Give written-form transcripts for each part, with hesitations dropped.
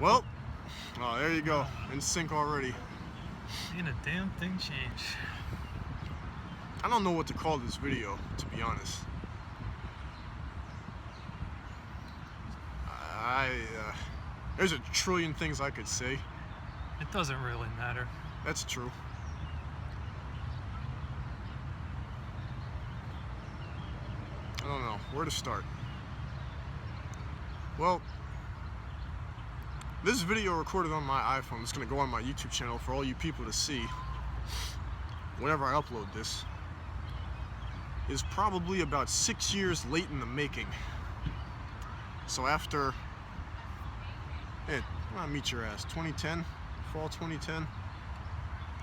Well, oh, there you go. In sync already. Ain't a damn thing change. I don't know what to call this video, to be honest. There's a trillion things I could say. It doesn't really matter. That's true. I don't know where to start. Well, this video recorded on my iPhone. It's gonna go on my YouTube channel for all you people to see whenever I upload this. Is probably about 6 years late in the making. So after, I'll meet your ass, 2010, fall 2010?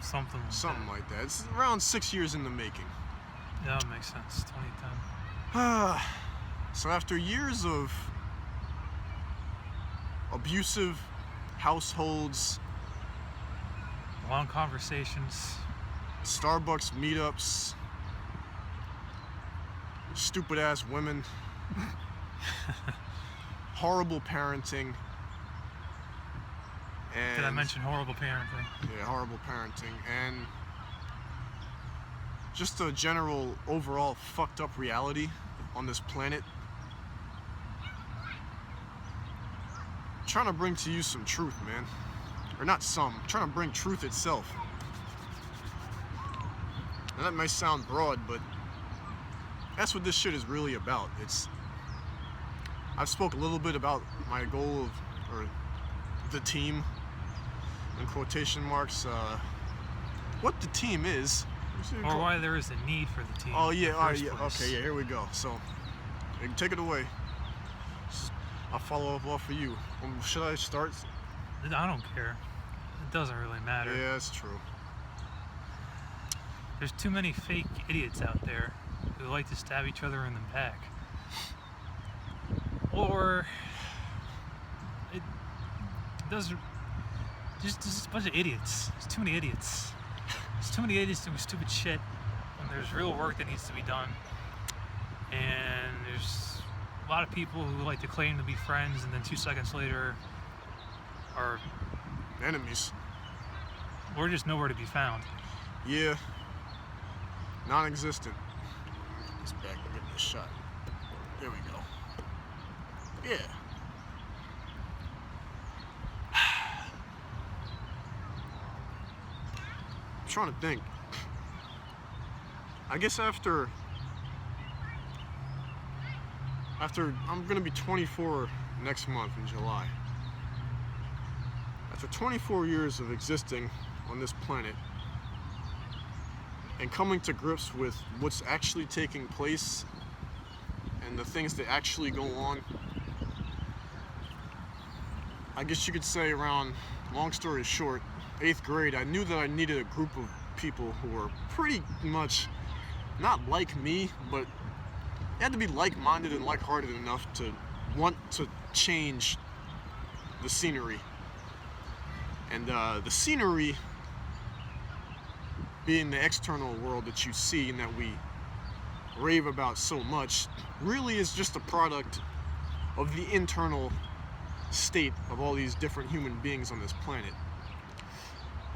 Something like that. It's around 6 years in the making. Yeah, that makes sense, 2010. So after years of abusive households, Long conversations, Starbucks meetups, stupid ass women, horrible parenting, and did I mention horrible parenting? Yeah, horrible parenting, and just a general overall fucked up reality on this planet. I'm trying to bring to you some truth, man. Or not some, I'm trying to bring truth itself. And that may sound broad, but that's what this shit is really about. I've spoke a little bit about my goal or the team, in quotation marks, what the team is. Or why there is a need for the team. Oh yeah, okay, yeah, here we go. So, you can take it away. I'll follow up off of you. Should I start? I don't care. It doesn't really matter. Yeah, that's true. There's too many fake idiots out there who like to stab each other in the back. Or it does just a bunch of idiots. There's too many idiots. There's too many idiots doing stupid shit when there's real work that needs to be done. And there's a lot of people who like to claim to be friends and then 2 seconds later are enemies. Or just nowhere to be found. Yeah. Non-existent. It's back. I'll give it a shot. There we go. Yeah. I'm trying to think. I guess after I'm gonna be 24 next month in July. After 24 years of existing on this planet and coming to grips with what's actually taking place and the things that actually go on, I guess you could say around, long story short, 8th grade, I knew that I needed a group of people who were pretty much not like me, but they had to be like-minded and like-hearted enough to want to change the scenery. And the scenery being the external world that you see and that we rave about so much really is just a product of the internal state of all these different human beings on this planet.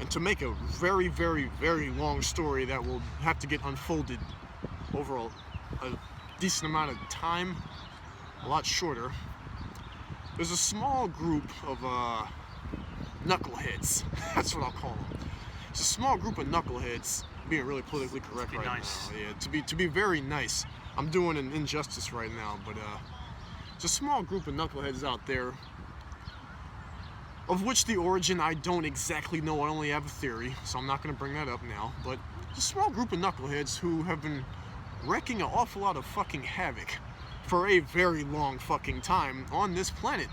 And to make a very, very, very long story that will have to get unfolded over a decent amount of time, a lot shorter, there's a small group of knuckleheads. That's what I'll call them. It's a small group of knuckleheads, being really politically correct right now. Yeah, to be very nice. I'm doing an injustice right now, but it's a small group of knuckleheads out there, of which the origin I don't exactly know. I only have a theory, so I'm not going to bring that up now. But it's a small group of knuckleheads who have been wreaking an awful lot of fucking havoc for a very long fucking time on this planet.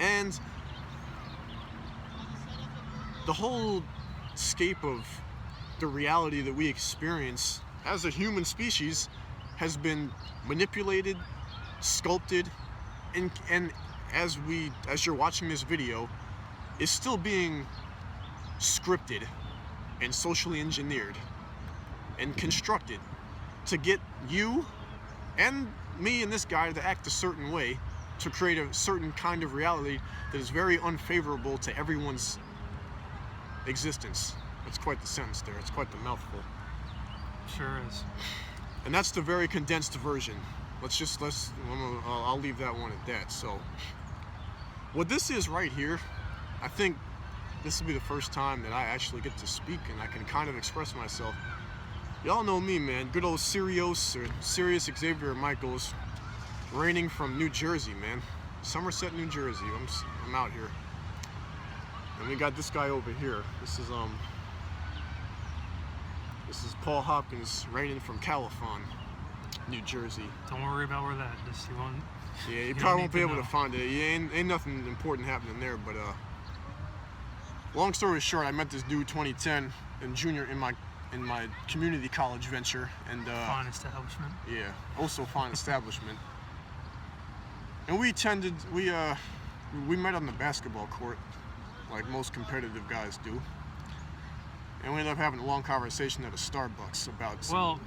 And the whole scape of the reality that we experience as a human species has been manipulated, sculpted, and as you're watching this video, is still being scripted and socially engineered and constructed to get you and me and this guy to act a certain way to create a certain kind of reality that is very unfavorable to everyone's existence. That's quite the sentence there. It's quite the mouthful. Sure is. And that's the very condensed version. I'll leave that one at that. So, what this is right here, I think this will be the first time that I actually get to speak and I can kind of express myself. Y'all know me, man. Good old Sirius, or Sirius Xavier Michaels, reigning from New Jersey, man. Somerset, New Jersey. I'm out here. And we got this guy over here. This is Paul Hopkins, reigning from Califon, New Jersey. Don't worry about where that is. You won't. Yeah, you probably won't be able to find it. Yeah, ain't nothing important happening there. But long story short, I met this dude 2010 in my community college venture, and fine establishment. Yeah, also fine establishment. And we met on the basketball court, like most competitive guys do. And we ended up having a long conversation at a Starbucks about Well,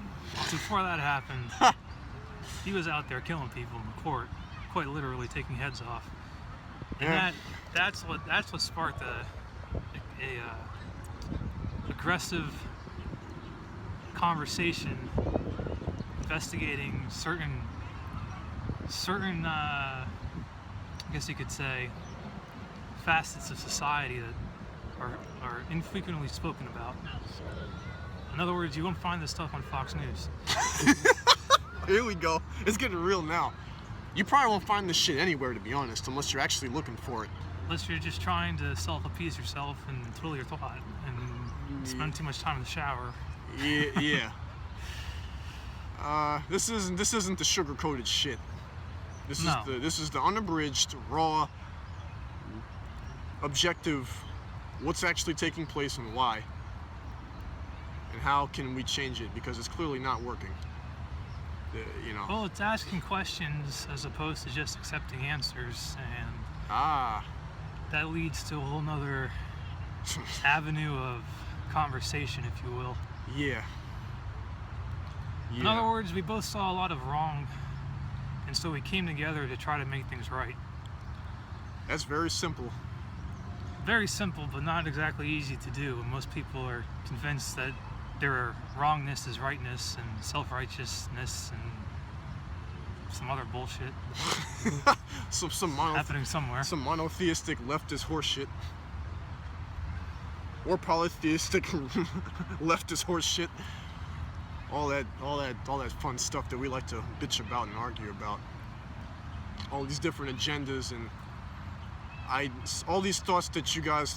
before that happened, he was out there killing people in the court, quite literally taking heads off. And Yeah. that's what sparked a aggressive conversation investigating certain I guess you could say facets of society that are infrequently spoken about. In other words, you won't find this stuff on Fox News. Here we go. It's getting real now. You probably won't find this shit anywhere, to be honest, unless you're actually looking for it. Unless you're just trying to self-appease yourself and twiddle your thought and spend too much time in the shower. Yeah. This isn't the sugar-coated shit. This is the unabridged, raw, objective, what's actually taking place and why, and how can we change it, because it's clearly not working. Well, it's asking questions as opposed to just accepting answers, and that leads to a whole nother avenue of conversation, if you will. Yeah. In other words, we both saw a lot of wrong, and so we came together to try to make things right. That's very simple. Very simple, but not exactly easy to do. And most people are convinced that their wrongness is rightness, and self-righteousness, and some other bullshit happening somewhere. Some monotheistic leftist horseshit, or polytheistic leftist horseshit. All that fun stuff that we like to bitch about and argue about. All these different agendas and all these thoughts that you guys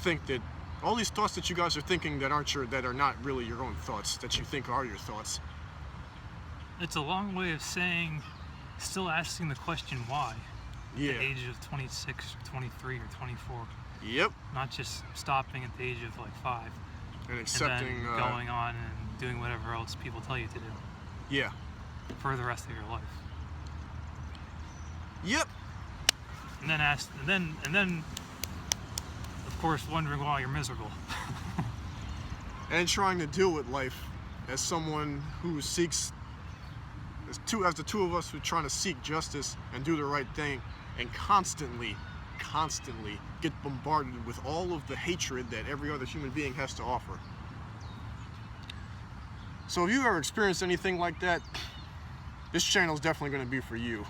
are thinking that are not really your own thoughts, that you think are your thoughts. It's a long way of saying, still asking the question why. Yeah. At the age of 26 or 23 or 24. Yep. Not just stopping at the age of like 5. And accepting. And then going on and doing whatever else people tell you to do. Yeah. For the rest of your life. Yep. And then, of course, wondering why you're miserable. And trying to deal with life as someone who seeks, as the two of us who are trying to seek justice and do the right thing, and constantly get bombarded with all of the hatred that every other human being has to offer. So if you ever experienced anything like that, this channel is definitely going to be for you.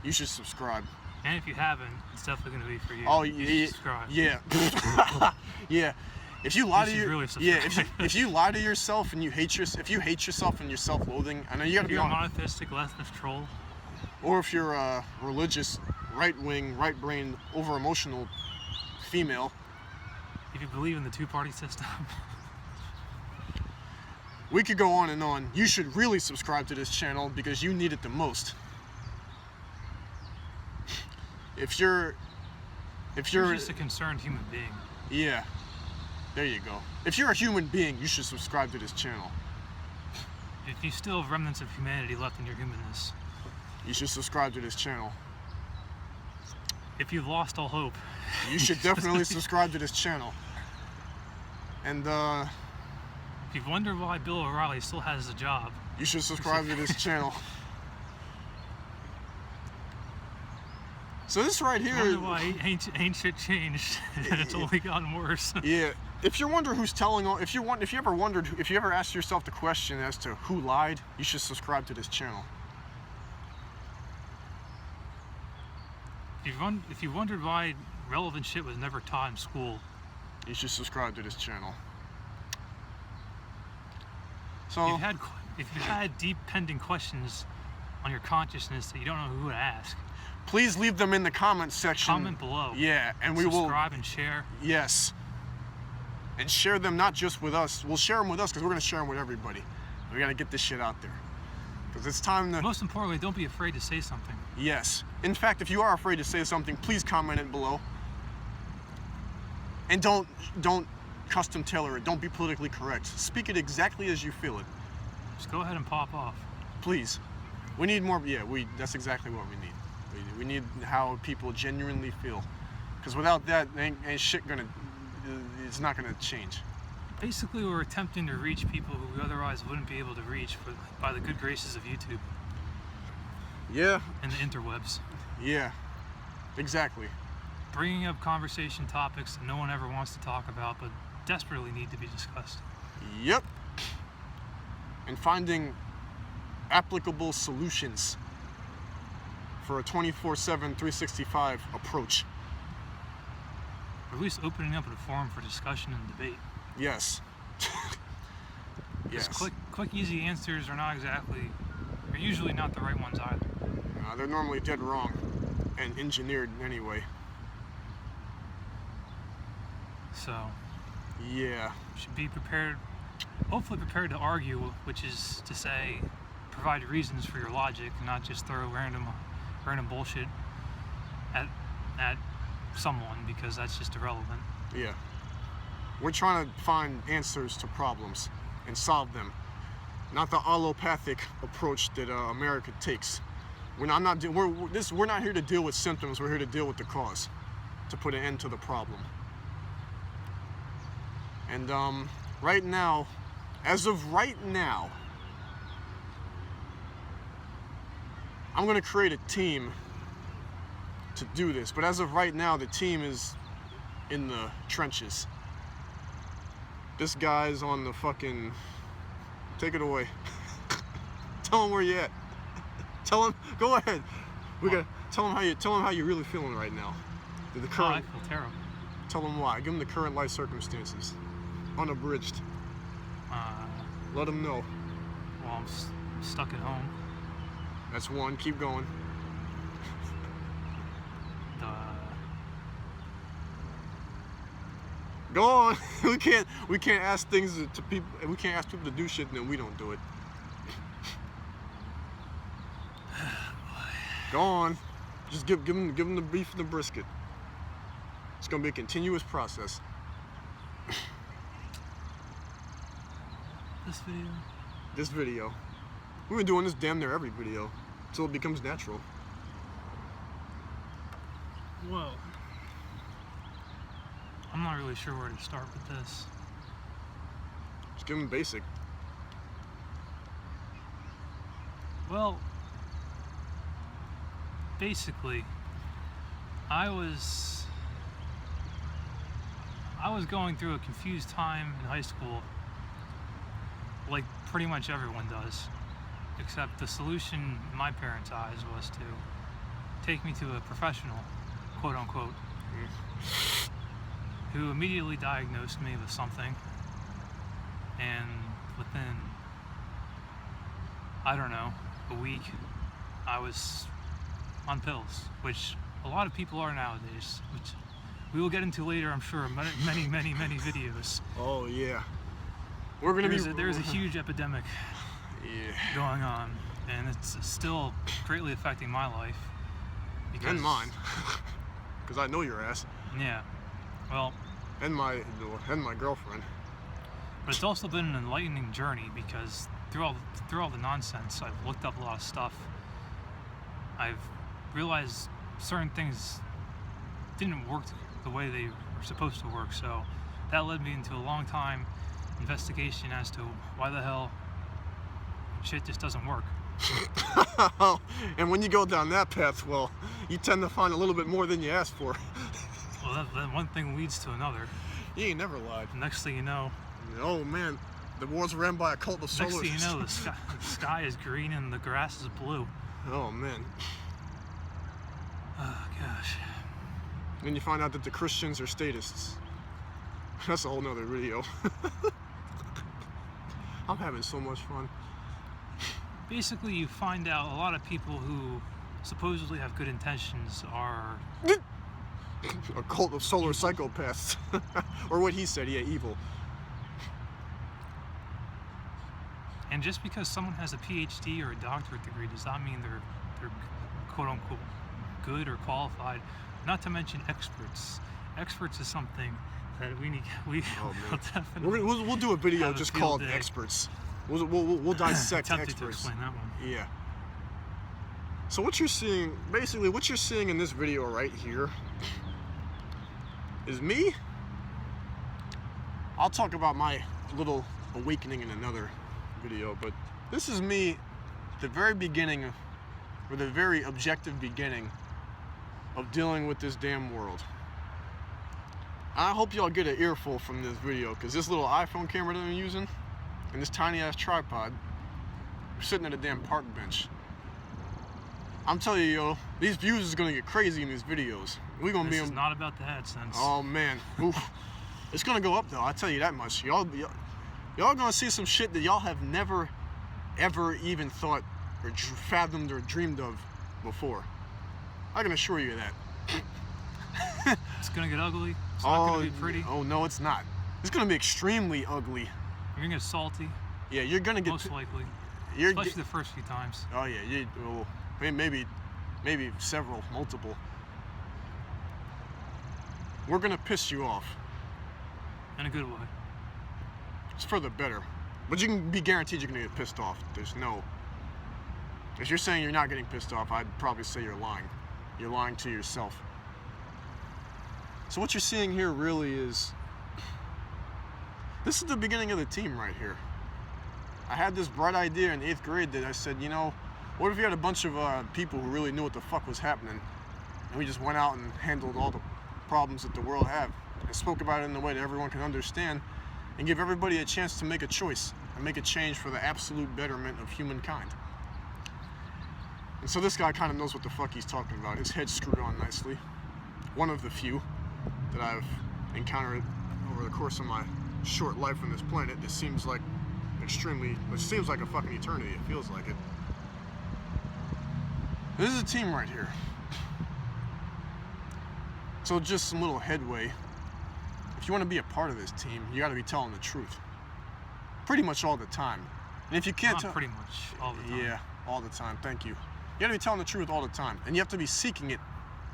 You should subscribe. And if you haven't, it's definitely going to be for you. Oh, you should subscribe. Yeah. Yeah. If you lie if you lie to yourself and if you hate yourself and your self-loathing, I know you got to be honest. If you're a monotheistic leftist troll, or if you're a religious, right-wing, right-brained, over-emotional female, if you believe in the two-party system, we could go on and on. You should really subscribe to this channel because you need it the most. If you're just a concerned human being. Yeah. There you go. If you're a human being, you should subscribe to this channel. If you still have remnants of humanity left in your humanness, you should subscribe to this channel. If you've lost all hope, you should definitely subscribe to this channel. And if you've wondered why Bill O'Reilly still has a job, you should subscribe to this channel. So this right here. I wonder why ain't shit changed, and it's only gotten worse. Yeah. If you're wondering who's telling on, if you ever asked yourself the question as to who lied, you should subscribe to this channel. If you wondered why relevant shit was never taught in school, you should subscribe to this channel. So if you had deep pending questions on your consciousness that you don't know who to ask, please leave them in the comment section. Comment below. Yeah, and we will subscribe and share. Yes. And share them not just with us. We'll share them with us because we're going to share them with everybody. We got to get this shit out there. Because it's time to... Most importantly, don't be afraid to say something. Yes. In fact, if you are afraid to say something, please comment it below. And don't custom tailor it. Don't be politically correct. Speak it exactly as you feel it. Just go ahead and pop off. Please. We need more... Yeah, that's exactly what we need. We need how people genuinely feel. Because without that, ain't shit gonna... It's not gonna change. Basically, we're attempting to reach people who we otherwise wouldn't be able to reach by the good graces of YouTube. Yeah. And the interwebs. Yeah. Exactly. Bringing up conversation topics that no one ever wants to talk about, but desperately need to be discussed. Yep. And finding applicable solutions for a 24/7, 365 approach. Or at least opening up a forum for discussion and debate. Yes. Yes. Quick, easy answers are usually not the right ones either. They're normally dead wrong and engineered anyway. So. Yeah. Should be prepared, hopefully prepared to argue, which is to say, provide reasons for your logic and not just throw random bullshit at someone, because that's just irrelevant. Yeah. We're trying to find answers to problems and solve them, not the allopathic approach that America takes. We're not here to deal with symptoms. We're here to deal with the cause, to put an end to the problem. And right now, as of right now, I'm gonna create a team to do this. But as of right now, the team is in the trenches. This guy's on the fucking... Take it away. Tell him where you at. Tell him. Go ahead. Tell him how you're really feeling right now. I feel terrible. Tell him why. Give him the current life circumstances, unabridged. Let him know. Well, I'm stuck at home. That's one. Keep going. Go on. We can't ask things to people. We can't ask people to do shit and then we don't do it. Go on. Just give them the beef and the brisket. It's gonna be a continuous process. This video. We've been doing this damn near every video until it becomes natural. Whoa. I'm not really sure where to start with this. Just give them basic. Well, basically, I was going through a confused time in high school, like pretty much everyone does, except the solution in my parents' eyes was to take me to a professional, quote unquote, who immediately diagnosed me with something, and within, I don't know, a week, I was on pills, which a lot of people are nowadays, which we will get into later, I'm sure, in many videos. Oh yeah. We're gonna there's a huge epidemic going on, and it's still greatly affecting my life. And mine. Because I know your ass. Yeah. Well, and my girlfriend. But it's also been an enlightening journey, because through all the nonsense, I've looked up a lot of stuff. I've realized certain things didn't work the way they were supposed to work, so that led me into a long time investigation as to why the hell shit just doesn't work. And when you go down that path, well, you tend to find a little bit more than you asked for. Well, then one thing leads to another. You ain't never lied. Next thing you know, Oh man, the war's ran by a cult of solar. next thing you know, the sky is green and the grass is blue. Oh man. Oh gosh. Then you find out that the Christians are statists. That's a whole nother video. I'm having so much fun. Basically, you find out a lot of people who supposedly have good intentions are A cult of solar psychopaths. Or what he said, yeah, evil. And just because someone has a PhD or a doctorate degree does not mean they're quote unquote good or qualified. Not to mention experts. Experts is something that we will definitely. We'll do a video have a just field called day. Experts. We'll dissect Tempted to experts. explain that one. Yeah. So what you're seeing, basically what you're seeing in this video right here is me. I'll talk about my little awakening in another video, but this is me at the very beginning, or the very objective beginning of dealing with this damn world. I hope y'all get an earful from this video, because this little iPhone camera that I'm using and this tiny ass tripod, we're sitting at a damn park bench. I'm telling you, yo, these views is gonna get crazy in these videos. We're gonna This is not about the AdSense. Oh man, oof. It's gonna go up though. I'll tell you that much. Y'all gonna see some shit that y'all have never, ever even thought or fathomed or dreamed of before. I can assure you that. It's gonna get ugly. It's not gonna be pretty. Oh no, it's not. It's gonna be extremely ugly. You're gonna get salty. Yeah, you're gonna get. Most likely. You're Especially the first few times. Oh yeah, maybe several, multiple. We're gonna piss you off. In a good way. It's for the better. But you can be guaranteed you're gonna get pissed off. There's no. If you're saying you're not getting pissed off, I'd probably say you're lying. You're lying to yourself. So what you're seeing here really is. This is the beginning of the team right here. I had this bright idea in 8th grade that I said, you know, what if you had a bunch of people who really knew what the fuck was happening, and we just went out and handled all the problems that the world have, and spoke about it in a way that everyone can understand, and give everybody a chance to make a choice and make a change for the absolute betterment of humankind. And so this guy kind of knows what the fuck he's talking about. His head's screwed on nicely. One of the few that I've encountered over the course of my short life on this planet. This seems like it seems like a fucking eternity. It feels like it. This is a team right here. So just some little headway. If you want to be a part of this team, you got to be telling the truth. Pretty much all the time. And if you can't Not pretty much all the time. Yeah, all the time. Thank you. You got to be telling the truth all the time, and you have to be seeking it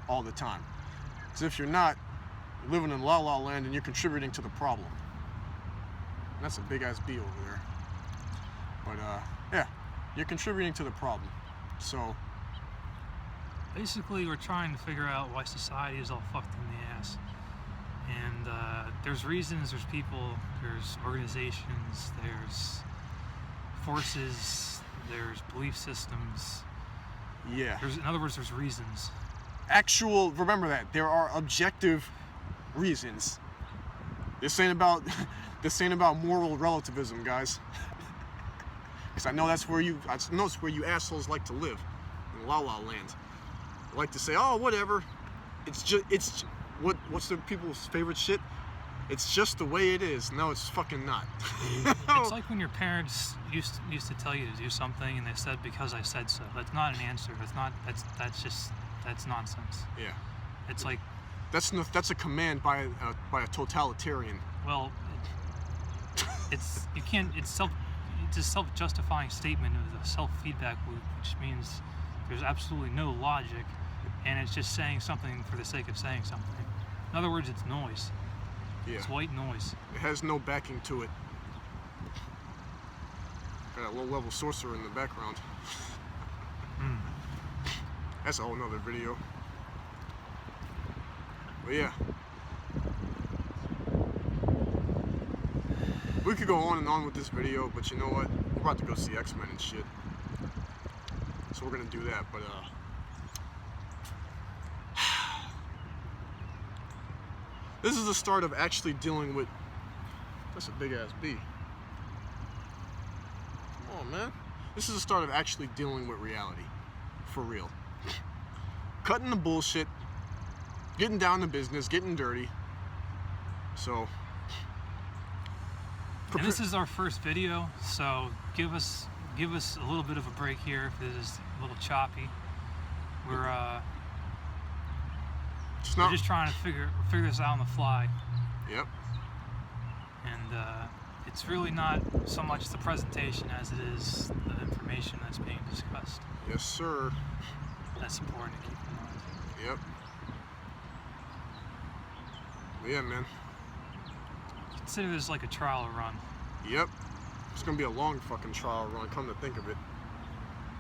all the time. Because if you're not, you're living in la la land and you're contributing to the problem. And that's a big ass B over there. But yeah, you're contributing to the problem. So basically, we're trying to figure out why society is all fucked in the ass. And there's reasons, there's people, there's organizations, there's forces, there's belief systems. yeah, In other words, there's reasons. remember that there are objective reasons. This ain't about moral relativism, guys. Because I know it's where you assholes like to live, in la la land. Like to say, oh, whatever. What's the people's favorite shit? It's just the way it is. No, it's fucking not. It's like when your parents used to tell you to do something and they said because I said so. That's not an answer. That's nonsense. Yeah. It's like That's a command by a totalitarian. well, it's a self-justifying statement of the self-feedback loop, which means there's absolutely no logic, and it's just saying something for the sake of saying something. In other words, it's noise. Yeah. It's white noise. It has no backing to it. Got a low-level sorcerer in the background. That's a whole nother video. But yeah. We could go on and on with this video, but you know what? We're about to go see X-Men and shit. So we're gonna do that, but this is the start of actually dealing with. That's a big ass bee. Come on, man. This is the start of actually dealing with reality, for real. Cutting the bullshit, getting down to business, getting dirty. So. And this is our first video, so give us a little bit of a break here if it is a little choppy. We're just trying to figure this out on the fly. Yep. And it's really not so much the presentation as it is the information that's being discussed. Yes, sir. That's important to keep in mind. Yep. Yeah, man. Consider this like a trial run. Yep. It's gonna be a long fucking trial run, come to think of it.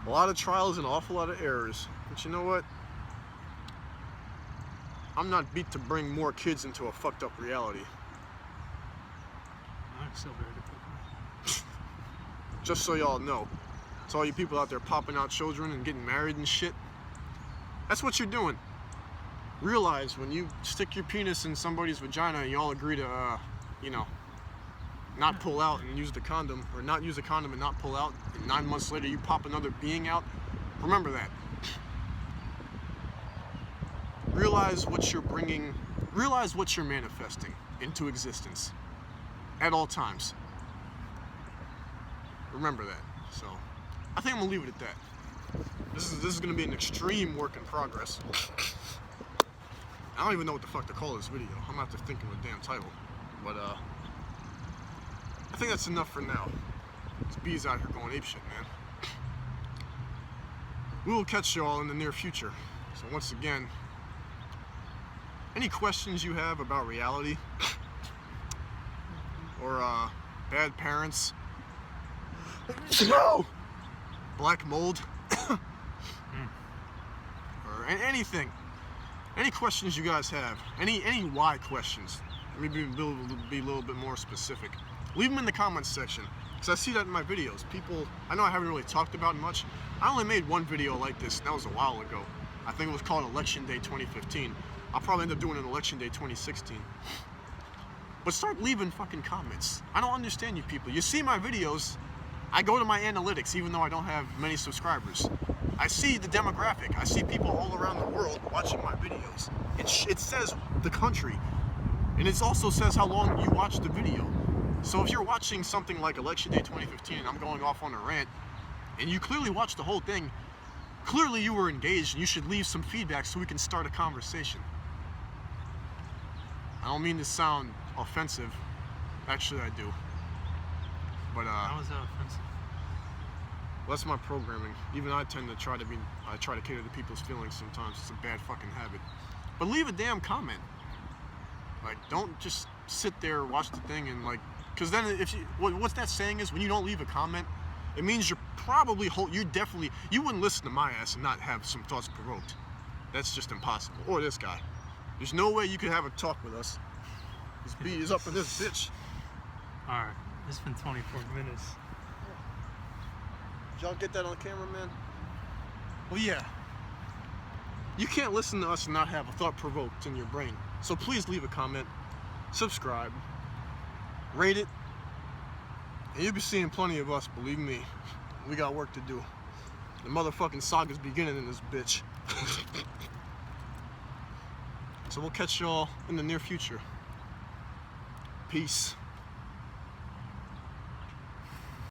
A lot of trials and an awful lot of errors. But you know what? I'm not beat to bring more kids into a fucked up reality. I'm still very difficult. Just so y'all know. To all you people out there popping out children and getting married and shit. That's what you're doing. Realize when you stick your penis in somebody's vagina and you all agree to, you know, not pull out and use the condom, or not use a condom and not pull out, and 9 months later you pop another being out, remember that. Realize what you're manifesting into existence at all times. Remember that. So, I think I'm gonna leave it at that. This is gonna be an extreme work in progress. I don't even know what the fuck to call this video. I'm gonna have to think of a damn title. But I think that's enough for now. This bee's out here going apeshit, man. We will catch you all in the near future. So once again, any questions you have about reality or bad parents, black mold, or anything, any questions you guys have, any why questions, maybe be a little bit more specific, leave them in the comments section, because I see that in my videos. People, I know I haven't really talked about much. I only made one video like this, and that was a while ago. I think it was called Election Day 2015. I'll probably end up doing an Election Day 2016. But start leaving fucking comments. I don't understand you people. You see my videos, I go to my analytics even though I don't have many subscribers. I see the demographic. I see people all around the world watching my videos. It says the country, and it also says how long you watched the video. So if you're watching something like Election Day 2015 and I'm going off on a rant, and you clearly watched the whole thing, clearly you were engaged and you should leave some feedback so we can start a conversation. I don't mean to sound offensive. Actually, I do. But How is that offensive? well, that's my programming. Even I tend to try to cater to people's feelings sometimes. It's a bad fucking habit. But leave a damn comment. Like, don't just sit there, watch the thing, and like, because then what's that saying is, when you don't leave a comment, it means you're probably you wouldn't listen to my ass and not have some thoughts provoked. That's just impossible. Or this guy. There's no way you could have a talk with us. This bee is up in this bitch. Alright, it's been 24 minutes. Did y'all get that on camera, man? Well, yeah. You can't listen to us and not have a thought provoked in your brain. So please leave a comment, subscribe, rate it, and you'll be seeing plenty of us, believe me. We got work to do. The motherfucking saga's beginning in this bitch. So we'll catch y'all in the near future. Peace.